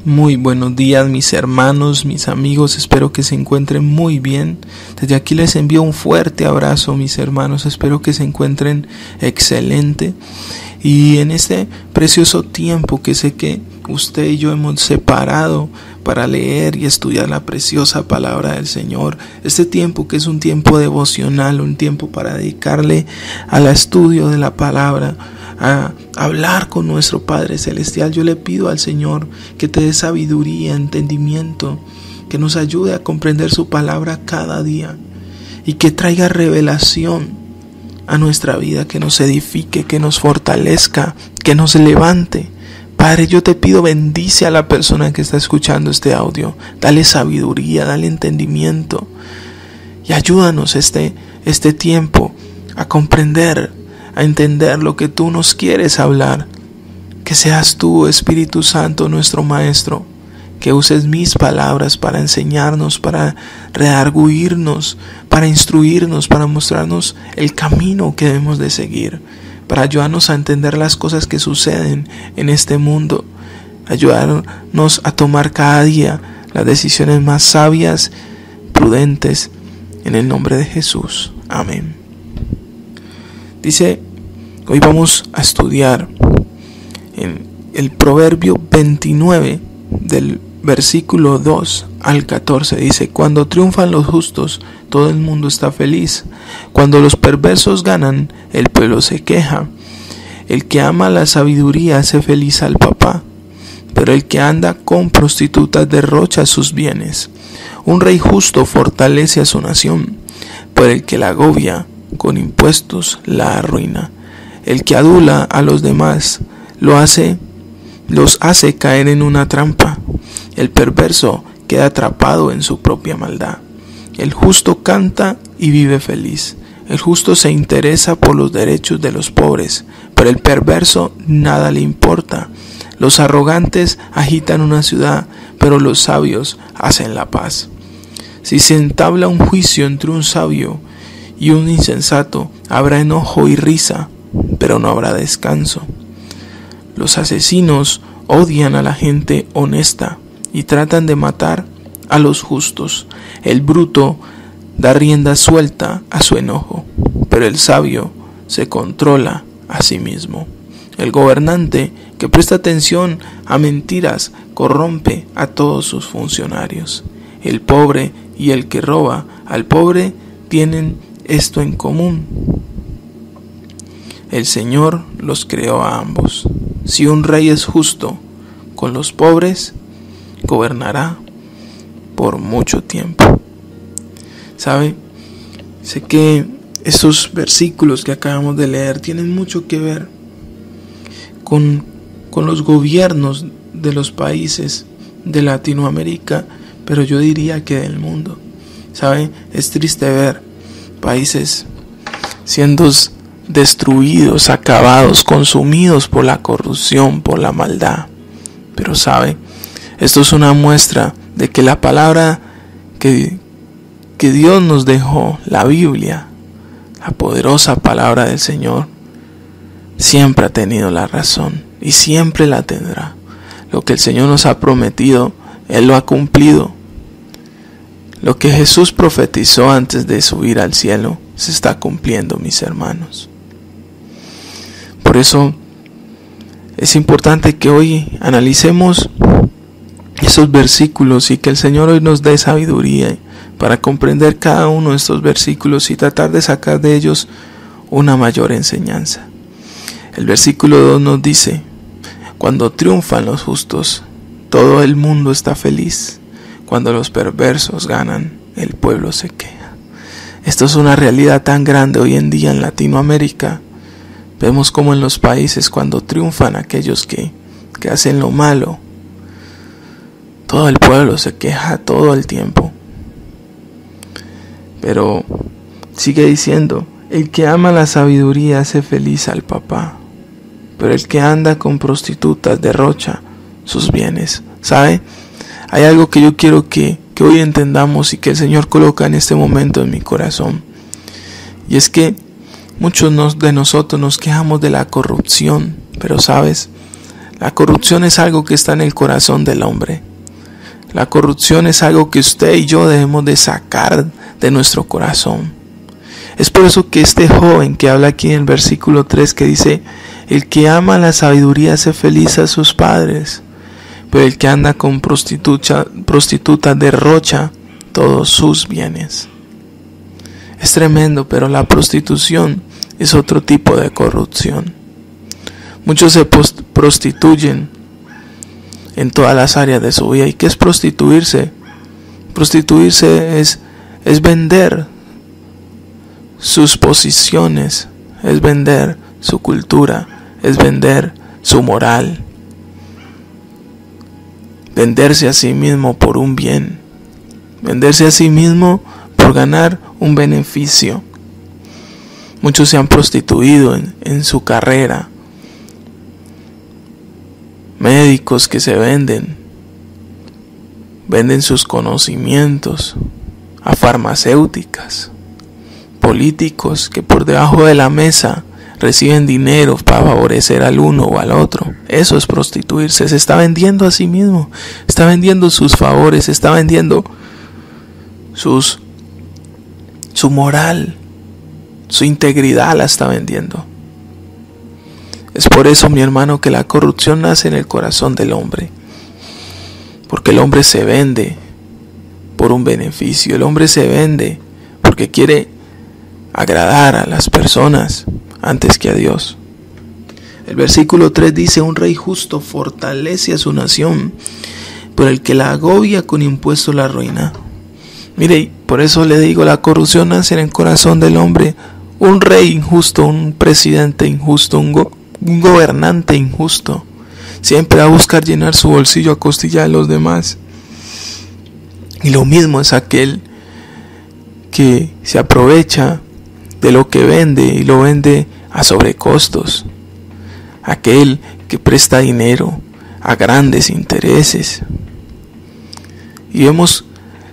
Muy buenos días mis hermanos, mis amigos, espero que se encuentren muy bien. Desde aquí les envío un fuerte abrazo mis hermanos, espero que se encuentren excelente. Y en este precioso tiempo que sé que usted y yo hemos separado para leer y estudiar la preciosa palabra del Señor, este tiempo que es un tiempo devocional, un tiempo para dedicarle al estudio de la palabra, a hablar con nuestro Padre Celestial, yo le pido al Señor que te dé sabiduría, entendimiento, que nos ayude a comprender su palabra cada día y que traiga revelación a nuestra vida, que nos edifique, que nos fortalezca, que nos levante. Padre, yo te pido, bendice a la persona que está escuchando este audio, dale sabiduría, dale entendimiento y ayúdanos este tiempo a comprender, a entender lo que tú nos quieres hablar. Que seas tú, Espíritu Santo, nuestro Maestro, que uses mis palabras para enseñarnos, para redarguirnos, para instruirnos, para mostrarnos el camino que debemos de seguir, para ayudarnos a entender las cosas que suceden en este mundo, ayudarnos a tomar cada día las decisiones más sabias, prudentes, en el nombre de Jesús. Amén. Dice, hoy vamos a estudiar en el Proverbio 29 del versículo 2 al 14. Dice, cuando triunfan los justos, todo el mundo está feliz. Cuando los perversos ganan, el pueblo se queja. El que ama la sabiduría hace feliz al papá, pero el que anda con prostitutas derrocha sus bienes. Un rey justo fortalece a su nación, pero el que la agobia con impuestos la arruina. El que adula a los demás los hace caer en una trampa. El perverso queda atrapado en su propia maldad. El justo canta y vive feliz. El justo se interesa por los derechos de los pobres, pero el perverso nada le importa. Los arrogantes agitan una ciudad, pero los sabios hacen la paz. Si se entabla un juicio entre un sabio y un insensato, habrá enojo y risa, pero no habrá descanso. Los asesinos odian a la gente honesta y tratan de matar a los justos. El bruto da rienda suelta a su enojo, pero el sabio se controla a sí mismo. El gobernante que presta atención a mentiras corrompe a todos sus funcionarios. El pobre y el que roba al pobre tienen esto en común: el Señor los creó a ambos. Si un rey es justo con los pobres, gobernará por mucho tiempo. ¿Sabe? Sé que estos versículos que acabamos de leer tienen mucho que ver con los gobiernos de los países de Latinoamérica, pero yo diría que del mundo. ¿Sabe? Es triste ver países siendo destruidos, acabados, consumidos por la corrupción, por la maldad. Pero sabe, esto es una muestra de que la palabra que Dios nos dejó, la Biblia, la poderosa palabra del Señor, siempre ha tenido la razón y siempre la tendrá. Lo que el Señor nos ha prometido, Él lo ha cumplido. Lo que Jesús profetizó antes de subir al cielo se está cumpliendo, mis hermanos. Por eso es importante que hoy analicemos esos versículos y que el Señor hoy nos dé sabiduría para comprender cada uno de estos versículos y tratar de sacar de ellos una mayor enseñanza. El versículo 2 nos dice, cuando triunfan los justos, todo el mundo está feliz. Cuando los perversos ganan, el pueblo se queja. Esto es una realidad tan grande hoy en día en Latinoamérica. Vemos como en los países, cuando triunfan aquellos que hacen lo malo, todo el pueblo se queja todo el tiempo. Pero sigue diciendo, el que ama la sabiduría hace feliz al papá, pero el que anda con prostitutas derrocha sus bienes. ¿Sabe? Hay algo que yo quiero que hoy entendamos y que el Señor coloca en este momento en mi corazón. Y es que muchos de nosotros nos quejamos de la corrupción, pero ¿sabes? La corrupción es algo que está en el corazón del hombre. La corrupción es algo que usted y yo debemos de sacar de nuestro corazón. Es por eso que este joven que habla aquí en el versículo 3 que dice: el que ama la sabiduría hace feliz a sus padres, pero el que anda con prostituta derrocha todos sus bienes. Es tremendo, pero la prostitución es otro tipo de corrupción. Muchos se prostituyen en todas las áreas de su vida. ¿Y qué es prostituirse? Prostituirse es vender sus posiciones, es vender su cultura, es vender su moral, venderse a sí mismo por un bien, venderse a sí mismo por ganar un beneficio. Muchos se han prostituido en su carrera. Médicos que se venden sus conocimientos a farmacéuticas. Políticos que por debajo de la mesa reciben dinero para favorecer al uno o al otro. Eso es prostituirse. Se está vendiendo a sí mismo, está vendiendo sus favores, está vendiendo su moral, su integridad la está vendiendo. Es por eso, mi hermano, que la corrupción nace en el corazón del hombre. Porque el hombre se vende por un beneficio. El hombre se vende porque quiere agradar a las personas antes que a Dios. El versículo 3 dice: un rey justo fortalece a su nación, pero el que la agobia con impuestos la arruina. Mire, por eso le digo, la corrupción nace en el corazón del hombre. Un rey injusto, un presidente injusto, un gobernante injusto, siempre va a buscar llenar su bolsillo a costilla de los demás. Y lo mismo es aquel que se aprovecha de lo que vende y lo vende a sobrecostos. Aquel que presta dinero a grandes intereses. Y vemos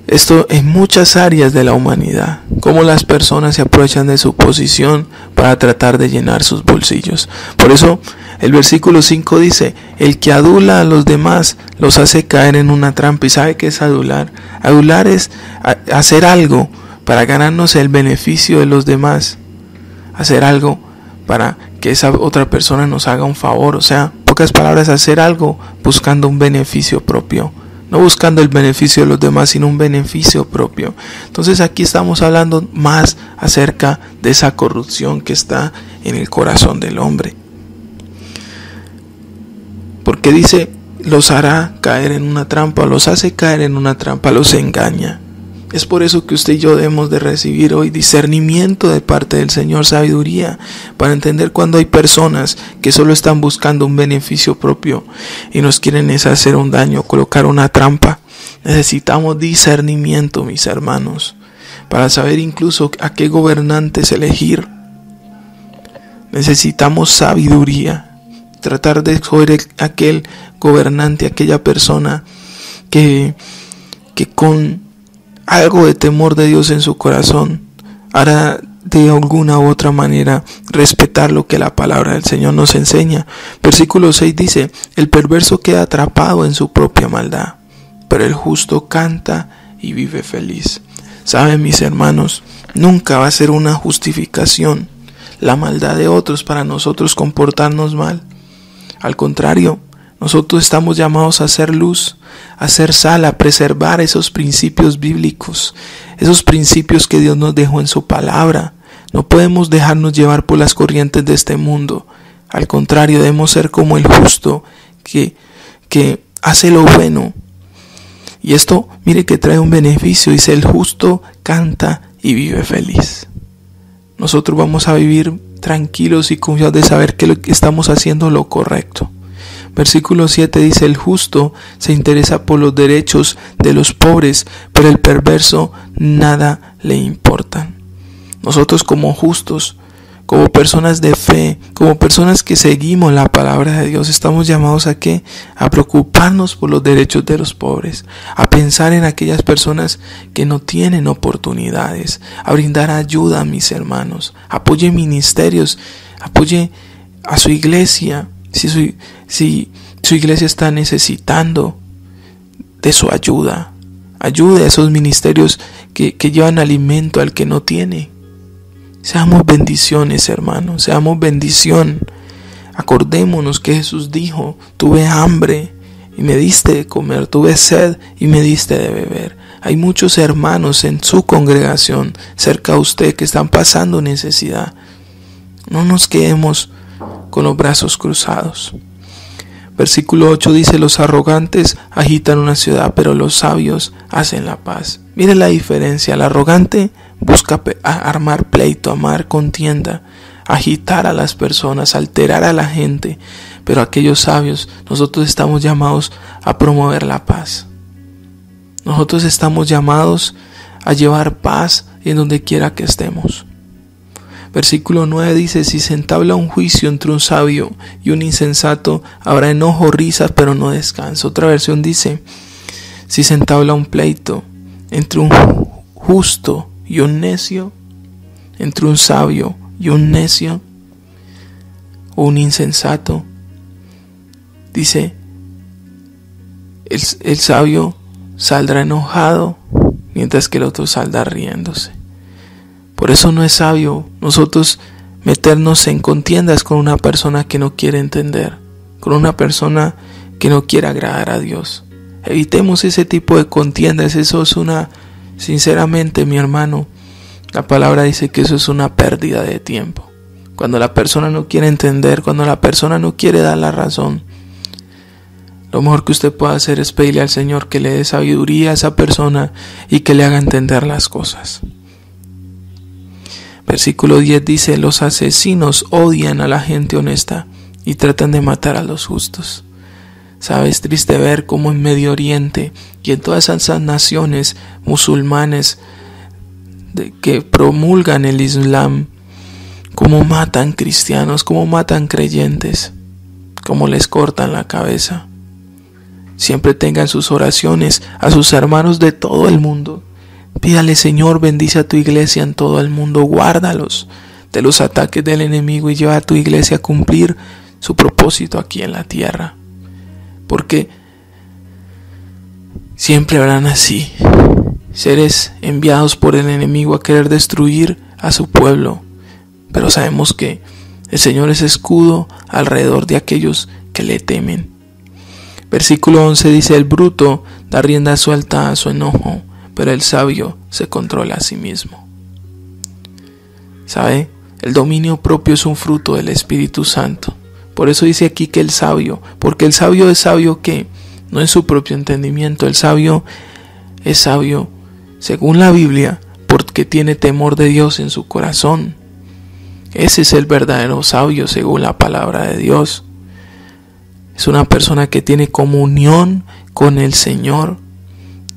esto en muchas áreas de la humanidad, cómo las personas se aprovechan de su posición para tratar de llenar sus bolsillos. Por eso el versículo 5 dice: el que adula a los demás los hace caer en una trampa. ¿Y sabe qué es adular? Adular es hacer algo para ganarnos el beneficio de los demás, hacer algo para que esa otra persona nos haga un favor. O sea, en pocas palabras, hacer algo buscando un beneficio propio. No buscando el beneficio de los demás, sino un beneficio propio. Entonces aquí estamos hablando más acerca de esa corrupción que está en el corazón del hombre. Porque dice: los hará caer en una trampa, los hace caer en una trampa, los engaña. Es por eso que usted y yo debemos de recibir hoy discernimiento de parte del Señor, sabiduría, para entender cuando hay personas que solo están buscando un beneficio propio y nos quieren hacer un daño, colocar una trampa. Necesitamos discernimiento, mis hermanos, para saber incluso a qué gobernantes elegir. Necesitamos sabiduría, tratar de escoger aquel gobernante, aquella persona que con algo de temor de Dios en su corazón hará de alguna u otra manera respetar lo que la palabra del Señor nos enseña. Versículo 6 dice: el perverso queda atrapado en su propia maldad, pero el justo canta y vive feliz. Saben, mis hermanos, nunca va a ser una justificación la maldad de otros para nosotros comportarnos mal. Al contrario, nosotros estamos llamados a hacer luz, a hacer sal, a preservar esos principios bíblicos, esos principios que Dios nos dejó en su palabra. No podemos dejarnos llevar por las corrientes de este mundo. Al contrario, debemos ser como el justo que hace lo bueno. Y esto, mire que trae un beneficio. Dice: el justo canta y vive feliz. Nosotros vamos a vivir tranquilos y confiados de saber que lo que estamos haciendo lo correcto. Versículo 7 dice: el justo se interesa por los derechos de los pobres, pero el perverso nada le importa. Nosotros como justos, como personas de fe, como personas que seguimos la palabra de Dios, estamos llamados a ¿qué? A preocuparnos por los derechos de los pobres, a pensar en aquellas personas que no tienen oportunidades, a brindar ayuda a mis hermanos, apoye si Su iglesia está necesitando de su ayuda. Ayude a esos ministerios que llevan alimento al que no tiene. Seamos bendiciones, hermanos, seamos bendición. Acordémonos que Jesús dijo: tuve hambre y me diste de comer, tuve sed y me diste de beber. Hay muchos hermanos en su congregación, cerca de usted, que están pasando necesidad. No nos quedemos con los brazos cruzados. Versículo 8 dice: los arrogantes agitan una ciudad, pero los sabios hacen la paz. Miren la diferencia. El arrogante busca armar pleito, armar contienda, agitar a las personas, alterar a la gente. Pero aquellos sabios, nosotros estamos llamados a promover la paz. Nosotros estamos llamados a llevar paz en donde quiera que estemos. Versículo 9 dice: si se entabla un juicio entre un sabio y un insensato, habrá enojo, risas, pero no descanso. Otra versión dice: si se entabla un pleito entre un justo y un necio, entre un sabio y un necio, o un insensato, dice, el sabio saldrá enojado, mientras que el otro saldrá riéndose. Por eso no es sabio nosotros meternos en contiendas con una persona que no quiere entender, con una persona que no quiere agradar a Dios. Evitemos ese tipo de contiendas. Eso es sinceramente, mi hermano, la palabra dice que eso es una pérdida de tiempo. Cuando la persona no quiere entender, cuando la persona no quiere dar la razón, lo mejor que usted puede hacer es pedirle al Señor que le dé sabiduría a esa persona y que le haga entender las cosas. Versículo 10 dice: los asesinos odian a la gente honesta y tratan de matar a los justos. Es triste ver cómo en Medio Oriente y en todas esas naciones musulmanes que promulgan el Islam, cómo matan cristianos, cómo matan creyentes, cómo les cortan la cabeza. Siempre tengan sus oraciones a sus hermanos de todo el mundo. Pídale: Señor, bendice a tu iglesia en todo el mundo, guárdalos de los ataques del enemigo y lleva a tu iglesia a cumplir su propósito aquí en la tierra. Porque siempre habrán así seres enviados por el enemigo a querer destruir a su pueblo. Pero sabemos que el Señor es escudo alrededor de aquellos que le temen. Versículo 11 dice: el bruto da rienda suelta a su enojo, pero el sabio se controla a sí mismo. ¿Sabe? El dominio propio es un fruto del Espíritu Santo. Por eso dice aquí que el sabio, porque el sabio es sabio que no en su propio entendimiento. El sabio es sabio según la Biblia porque tiene temor de Dios en su corazón. Ese es el verdadero sabio según la palabra de Dios. Es una persona que tiene comunión con el Señor.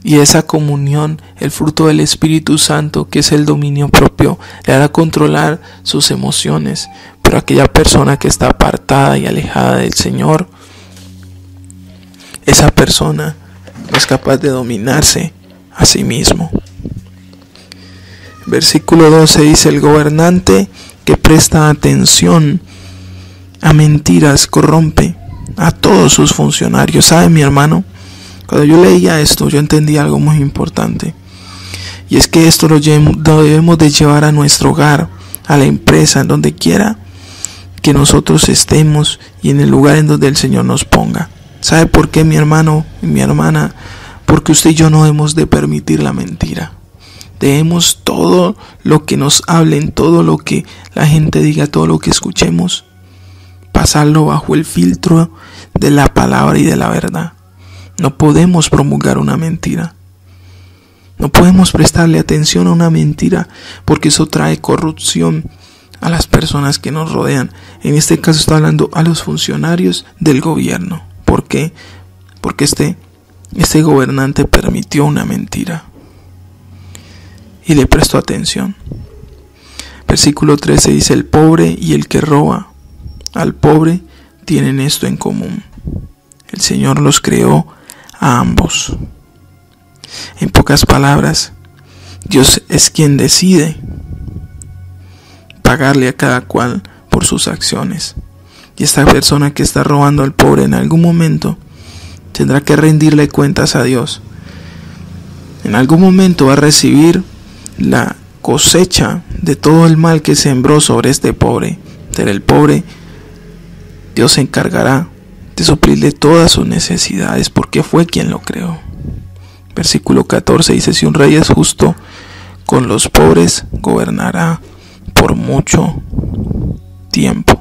Y esa comunión, el fruto del Espíritu Santo, que es el dominio propio, le hará controlar sus emociones. Pero aquella persona que está apartada y alejada del Señor, esa persona no es capaz de dominarse a sí mismo. Versículo 12 dice: el gobernante que presta atención a mentiras corrompe a todos sus funcionarios. ¿Sabe, mi hermano? Cuando yo leía esto, yo entendí algo muy importante. Y es que esto lo debemos de llevar a nuestro hogar, a la empresa, en donde quiera que nosotros estemos y en el lugar en donde el Señor nos ponga. ¿Sabe por qué, mi hermano y mi hermana? Porque usted y yo no debemos de permitir la mentira. Debemos todo lo que nos hablen, todo lo que la gente diga, todo lo que escuchemos, pasarlo bajo el filtro de la palabra y de la verdad. No podemos promulgar una mentira. No podemos prestarle atención a una mentira porque eso trae corrupción a las personas que nos rodean. En este caso está hablando a los funcionarios del gobierno. ¿Por qué? Porque este gobernante permitió una mentira y le prestó atención. Versículo 13 dice: el pobre y el que roba al pobre tienen esto en común: el Señor los creó a ambos. En pocas palabras, Dios es quien decide pagarle a cada cual por sus acciones. Y esta persona que está robando al pobre en algún momento tendrá que rendirle cuentas a Dios. En algún momento va a recibir la cosecha de todo el mal que sembró sobre este pobre. Pero el pobre, Dios se encargará de suplirle todas sus necesidades porque fue quien lo creó. Versículo 14 dice: si un rey es justo con los pobres, gobernará por mucho tiempo.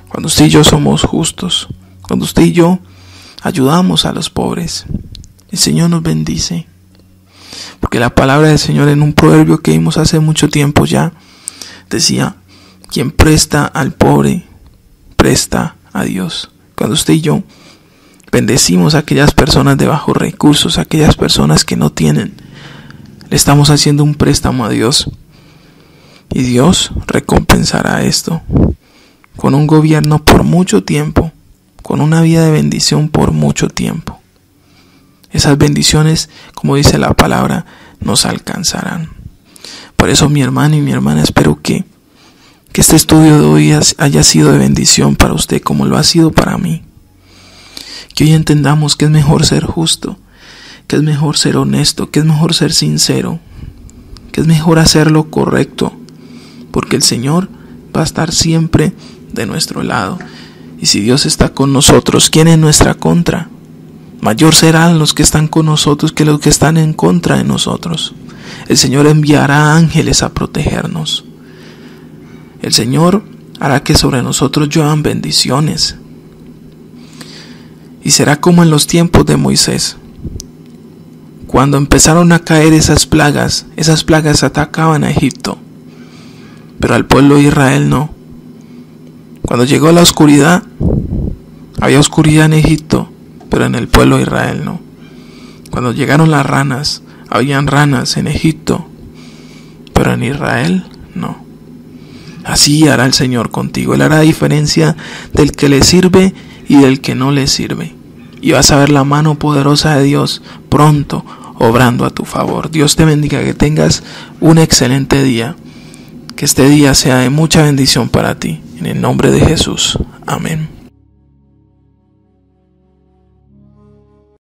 Cuando usted y yo somos justos, cuando usted y yo ayudamos a los pobres, el Señor nos bendice. Porque la palabra del Señor, en un proverbio que vimos hace mucho tiempo ya, decía: quien presta al pobre, presta a Dios. Cuando usted y yo bendecimos a aquellas personas de bajos recursos, a aquellas personas que no tienen, le estamos haciendo un préstamo a Dios. Y Dios recompensará esto con un gobierno por mucho tiempo, con una vida de bendición por mucho tiempo. Esas bendiciones, como dice la palabra, nos alcanzarán. Por eso, mi hermano y mi hermana, espero que este estudio de hoy haya sido de bendición para usted como lo ha sido para mí. Que hoy entendamos que es mejor ser justo, que es mejor ser honesto, que es mejor ser sincero, que es mejor hacer lo correcto, porque el Señor va a estar siempre de nuestro lado. Y si Dios está con nosotros, ¿quién en nuestra contra? Mayor serán los que están con nosotros que los que están en contra de nosotros. El Señor enviará ángeles a protegernos. El Señor hará que sobre nosotros lluevan bendiciones. Y será como en los tiempos de Moisés. Cuando empezaron a caer esas plagas atacaban a Egipto, pero al pueblo de Israel no. Cuando llegó la oscuridad, había oscuridad en Egipto, pero en el pueblo de Israel no. Cuando llegaron las ranas, habían ranas en Egipto, pero en Israel no. Así hará el Señor contigo. Él hará diferencia del que le sirve y del que no le sirve. Y vas a ver la mano poderosa de Dios pronto obrando a tu favor. Dios te bendiga, que tengas un excelente día. Que este día sea de mucha bendición para ti. En el nombre de Jesús. Amén.